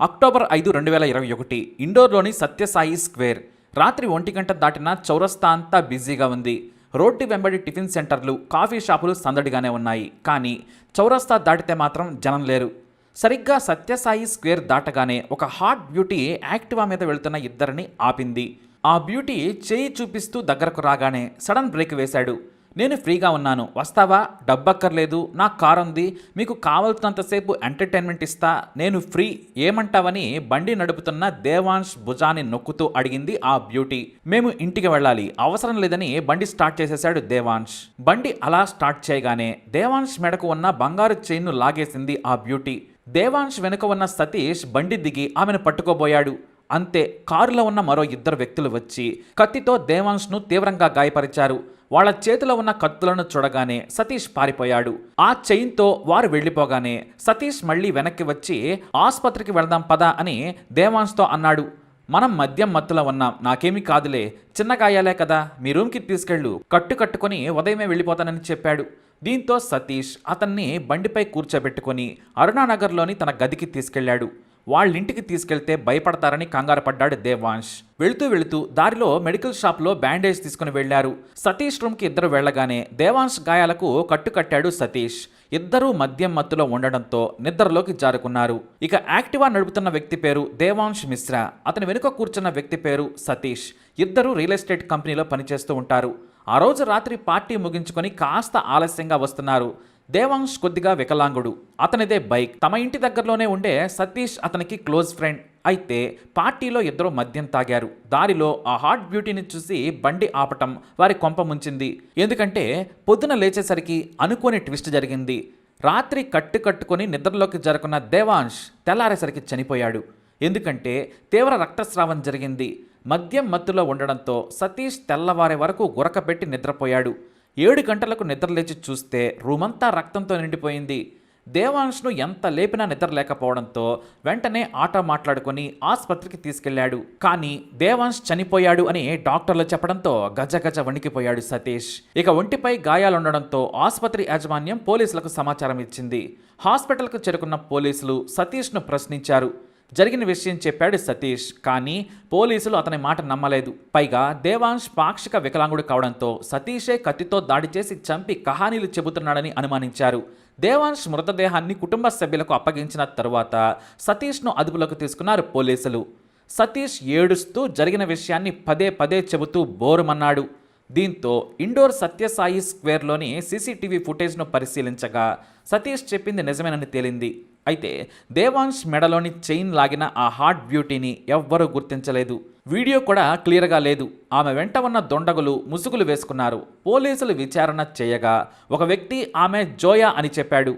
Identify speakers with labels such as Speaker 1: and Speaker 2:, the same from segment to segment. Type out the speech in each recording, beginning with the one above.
Speaker 1: October 5, 2021 ఇండోర్లోని Sathya Sai square. రాత్రి 1 గంట దాటినా చౌరస్తా అంతా బిజీగా ఉంది. రోడ్డు వెంబడి టిఫిన్ సెంటర్లు, కాఫీ షాపులు సందడిగానే ఉన్నాయి. కానీ చౌరస్తా దాటితే మాత్రం జనం లేరు. సరిగ్గా సత్యసాయి స్క్వేర్ దాటగానే ఒక హాట్ బ్యూటీ యాక్టివా మీద వెళ్తున్న ఇద్దరిని ఆపింది. ఆ బ్యూటీ చేయి చూపిస్తూ దగ్గరకు రాగానే సడన్ బ్రేక్ వేశాడు. నేను ఫ్రీగా ఉన్నాను, వస్తావా? డబ్బక్కర్లేదు, నా కారు ఉంది, మీకు కావాల్సినంతసేపు ఎంటర్టైన్మెంట్ ఇస్తా, నేను ఫ్రీ, ఏమంటావని బండి నడుపుతున్న దేవాంశ్ భుజాన్ని నొక్కుతూ అడిగింది ఆ బ్యూటీ. మేము ఇంటికి వెళ్ళాలి, అవసరం లేదని బండి స్టార్ట్ చేసేశాడు దేవాంశ్. బండి అలా స్టార్ట్ చేయగానే దేవాంశ్ మెడకు ఉన్న బంగారు చైన్ను లాగేసింది ఆ బ్యూటీ. దేవాంశ్ వెనుక ఉన్న సతీష్ బండి దిగి ఆమెను పట్టుకోబోయాడు. అంతే, కారులో ఉన్న మరో ఇద్దరు వ్యక్తులు వచ్చి కత్తితో దేవాంశ్ను తీవ్రంగా గాయపరిచారు. వాళ్ళ చేతిలో ఉన్న కత్తులను చూడగానే సతీష్ పారిపోయాడు. ఆ చైన్తో వారు వెళ్ళిపోగానే సతీష్ మళ్ళీ వెనక్కి వచ్చి ఆసుపత్రికి వెళదాం పదా అని దేవాంశ్తో అన్నాడు. మనం మద్యం మత్తులో ఉన్నాం, నాకేమీ కాదులే, చిన్న గాయాలే కదా, మీ రూమ్కి తీసుకెళ్ళు, కట్టుకొని ఉదయమే వెళ్ళిపోతానని చెప్పాడు. దీంతో సతీష్ అతన్ని బండిపై కూర్చోబెట్టుకొని అరుణానగర్లోని తన గదికి తీసుకెళ్లాడు. వాళ్ళింటికి తీసుకెళ్తే భయపడతారని కంగారు పడ్డాడు దేవాంశ్. వెళుతూ దారిలో మెడికల్ షాప్లో బ్యాండేజ్ తీసుకుని వెళ్లారు. సతీష్ రూమ్కి ఇద్దరు వెళ్లగానే దేవాంశ్ గాయాలకు కట్టాడు సతీష్. ఇద్దరూ మద్యం మత్తులో ఉండడంతో నిద్రలోకి జారుకున్నారు. ఇక యాక్టివా నడుపుతున్న వ్యక్తి పేరు దేవాంశ్ మిశ్రా, అతని వెనుక కూర్చున్న వ్యక్తి పేరు సతీష్. ఇద్దరు రియల్ ఎస్టేట్ కంపెనీలో పనిచేస్తూ ఉంటారు. ఆ రోజు రాత్రి పార్టీ ముగించుకొని కాస్త ఆలస్యంగా వస్తున్నారు. దేవాంశ్ కొద్దిగా వికలాంగుడు, అతనిదే బైక్. తమ ఇంటి దగ్గరలోనే ఉండే సతీష్ అతనికి క్లోజ్ ఫ్రెండ్. అయితే పార్టీలో ఇద్దరు మద్యం తాగారు. దారిలో ఆ హాట్ బ్యూటీని చూసి బండి ఆపటం వారి కొంప ముంచింది. ఎందుకంటే పొద్దున లేచేసరికి అనుకోని ట్విస్ట్ జరిగింది. రాత్రి కట్టుకొని నిద్రలోకి జరుకున్న దేవాంశ్ తెల్లారేసరికి చనిపోయాడు. ఎందుకంటే తీవ్ర రక్తస్రావం జరిగింది. మద్యం మత్తులో ఉండడంతో సతీష్ తెల్లవారే వరకు గురకపెట్టి నిద్రపోయాడు. 7 గంటలకు నిద్రలేచి చూస్తే రూమంతా రక్తంతో నిండిపోయింది. దేవాంశ్ను ఎంత లేపినా నిద్ర లేకపోవడంతో వెంటనే ఆటో మాట్లాడుకొని ఆసుపత్రికి తీసుకెళ్లాడు. కానీ దేవాంశ్ చనిపోయాడు అని డాక్టర్లు చెప్పడంతో గజగజ వణికిపోయాడు సతీష్. ఇక ఒంటిపై గాయాలుండడంతో ఆసుపత్రి యాజమాన్యం పోలీసులకు సమాచారం ఇచ్చింది. హాస్పిటల్కు చేరుకున్న పోలీసులు సతీష్ను ప్రశ్నించారు. జరిగిన విషయం చెప్పాడు సతీష్. కానీ పోలీసులు అతని మాట నమ్మలేదు. పైగా దేవాంశ్ పాక్షిక వికలాంగుడు కావడంతో సతీషే కత్తితో దాడి చేసి చంపి కహానీలు చెబుతున్నాడని అనుమానించారు. దేవాంశ్ మృతదేహాన్ని కుటుంబ సభ్యులకు అప్పగించిన తరువాత సతీష్ను అదుపులోకి తీసుకున్నారు పోలీసులు. సతీష్ ఏడుస్తూ జరిగిన విషయాన్ని పదే చెబుతూ బోరుమన్నాడు. దీంతో ఇండోర్ సత్యసాయి స్క్వేర్లోని సీసీటీవీ ఫుటేజ్ను పరిశీలించగా సతీష్ చెప్పింది నిజమేనని తేలింది. అయితే దేవాంశ్ మెడలోని చైన్ లాగిన ఆ హాట్ బ్యూటీని ఎవ్వరూ గుర్తించలేదు. వీడియో కూడా క్లియర్గా లేదు. ఆమె వెంట ఉన్న దొండగులు ముసుగులు వేసుకున్నారు. పోలీసులు విచారణ చేయగా ఒక వ్యక్తి ఆమె జోయా అని చెప్పాడు.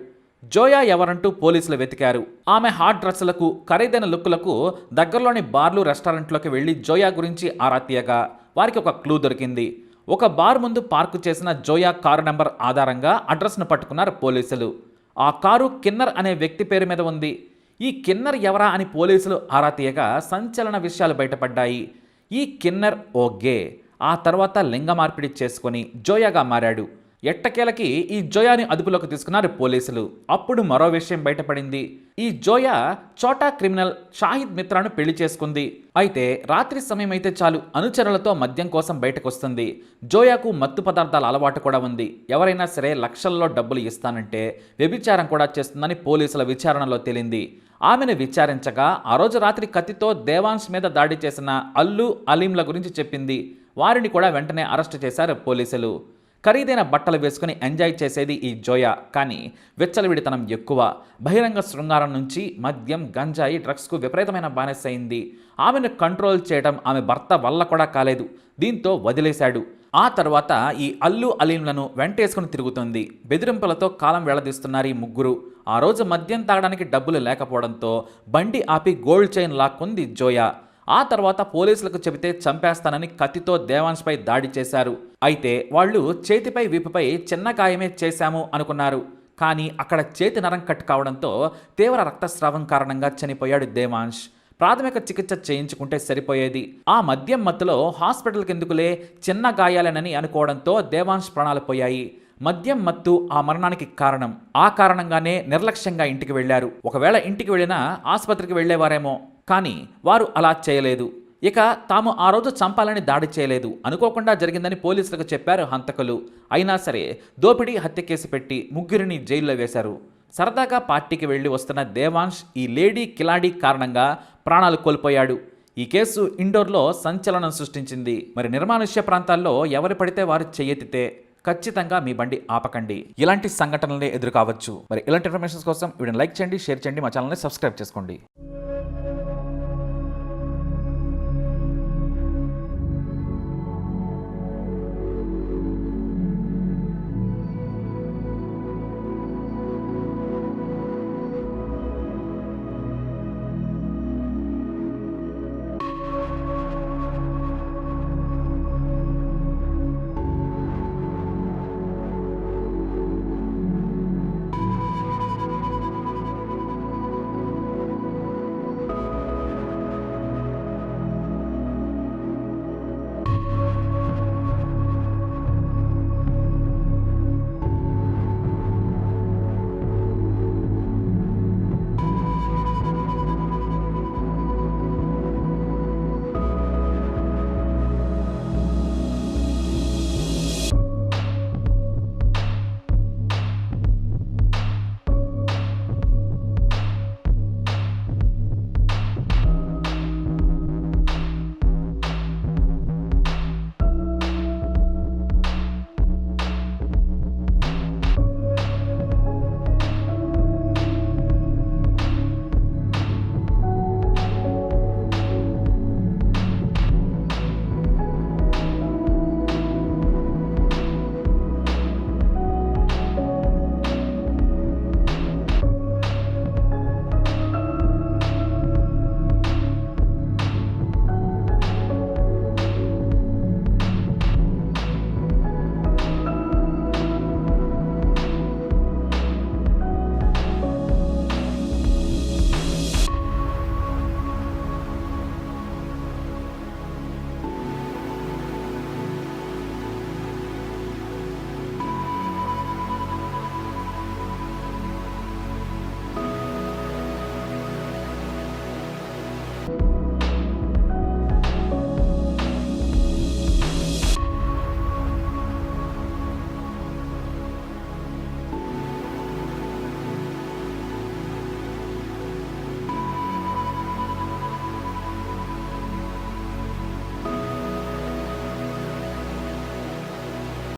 Speaker 1: జోయా ఎవరంటూ పోలీసులు వెతికారు. ఆమె హాట్ డ్రెస్సులకు, ఖరీదైన లుక్కులకు దగ్గరలోని బార్లు, రెస్టారెంట్లోకి వెళ్లి జోయా గురించి ఆరా తీయగా వారికి ఒక క్లూ దొరికింది. ఒక బార్ ముందు పార్కు చేసిన జోయా కారు నెంబర్ ఆధారంగా అడ్రస్ను పట్టుకున్నారు పోలీసులు. ఆ కారు కిన్నర్ అనే వ్యక్తి పేరు మీద ఉంది. ఈ కిన్నర్ ఎవరా అని పోలీసులు ఆరా తీయగా సంచలన విషయాలు బయటపడ్డాయి. ఈ కిన్నర్ ఓ గే. ఆ తర్వాత లింగ మార్పిడి చేసుకొని జోయాగా మారాడు. ఎట్టకేలకి ఈ జోయాని అదుపులోకి తీసుకున్నారు పోలీసులు. అప్పుడు మరో విషయం బయటపడింది. ఈ జోయా చోటా క్రిమినల్ షాహిద్ మిత్రాను పెళ్లి చేసుకుంది. అయితే రాత్రి సమయం అయితే చాలు అనుచరులతో మద్యం కోసం బయటకొస్తుంది. జోయాకు మత్తు పదార్థాల అలవాటు కూడా ఉంది. ఎవరైనా సరే లక్షల్లో డబ్బులు ఇస్తానంటే వ్యభిచారం కూడా చేస్తుందని పోలీసుల విచారణలో తేలింది. ఆమెను విచారించగా ఆ రోజు రాత్రి కత్తితో దేవాంశ్ మీద దాడి చేసిన అల్లు, అలీంల గురించి చెప్పింది. వారిని కూడా వెంటనే అరెస్టు చేశారు పోలీసులు. ఖరీదైన బట్టలు వేసుకుని ఎంజాయ్ చేసేది ఈ జోయా. కానీ విచ్చలవిడితనం ఎక్కువ. బహిరంగ శృంగారం నుంచి మద్యం, గంజాయి, డ్రగ్స్కు విపరీతమైన బానిస అయింది. ఆమెను కంట్రోల్ చేయడం ఆమె భర్త వల్ల కూడా కాలేదు. దీంతో వదిలేశాడు. ఆ తర్వాత ఈ అల్లు, అలీంలను వెంటేసుకుని తిరుగుతుంది. బెదిరింపులతో కాలం వెళ్లదీస్తున్నారు ఈ ముగ్గురు. ఆ రోజు మద్యం తాగడానికి డబ్బులు లేకపోవడంతో బండి ఆపి గోల్డ్ చైన్ లాక్కుంది జోయా. ఆ తర్వాత పోలీసులకు చెబితే చంపేస్తానని కత్తితో దేవాంశ్పై దాడి చేశారు. అయితే వాళ్ళు చేతిపై, వీపుపై చిన్న గాయమే చేశాము అనుకున్నారు. కానీ అక్కడ చేతి నరం కట్ కావడంతో తీవ్ర రక్తస్రావం కారణంగా చనిపోయాడు దేవాంశ్. ప్రాథమిక చికిత్స చేయించుకుంటే సరిపోయేది. ఆ మద్యం మత్తులో హాస్పిటల్కి ఎందుకులే, చిన్న గాయాలేనని అనుకోవడంతో దేవాంశ్ ప్రాణాలు పోయాయి. మద్యం మత్తు ఆ మరణానికి కారణం. ఆ కారణంగానే నిర్లక్ష్యంగా ఇంటికి వెళ్లారు. ఒకవేళ ఇంటికి వెళ్ళినా ఆసుపత్రికి వెళ్లేవారేమో, కానీ వారు అలా చేయలేదు. ఇక తాము ఆ రోజు చంపాలని దాడి చేయలేదు, అనుకోకుండా జరిగిందని పోలీసులకు చెప్పారు హంతకులు. అయినా సరే దోపిడీ హత్య కేసు పెట్టి ముగ్గురిని జైల్లో వేశారు. సరదాగా పార్టీకి వెళ్లి వస్తున్న దేవాంశ్ ఈ లేడీ కిలాడీ కారణంగా ప్రాణాలు కోల్పోయాడు. ఈ కేసు ఇండోర్లో సంచలనం సృష్టించింది. మరి నిర్మానుష్య ప్రాంతాల్లో ఎవరు పడితే వారు చెయ్యెత్తితే ఖచ్చితంగా మీ బండి ఆపకండి. ఇలాంటి సంఘటనలే ఎదురు కావచ్చు. మరి ఇలాంటి ఇన్ఫర్మేషన్ కోసం వీడియోని లైక్ చేయండి, షేర్ చేయండి, మా ఛానల్ని సబ్స్క్రైబ్ చేసుకోండి.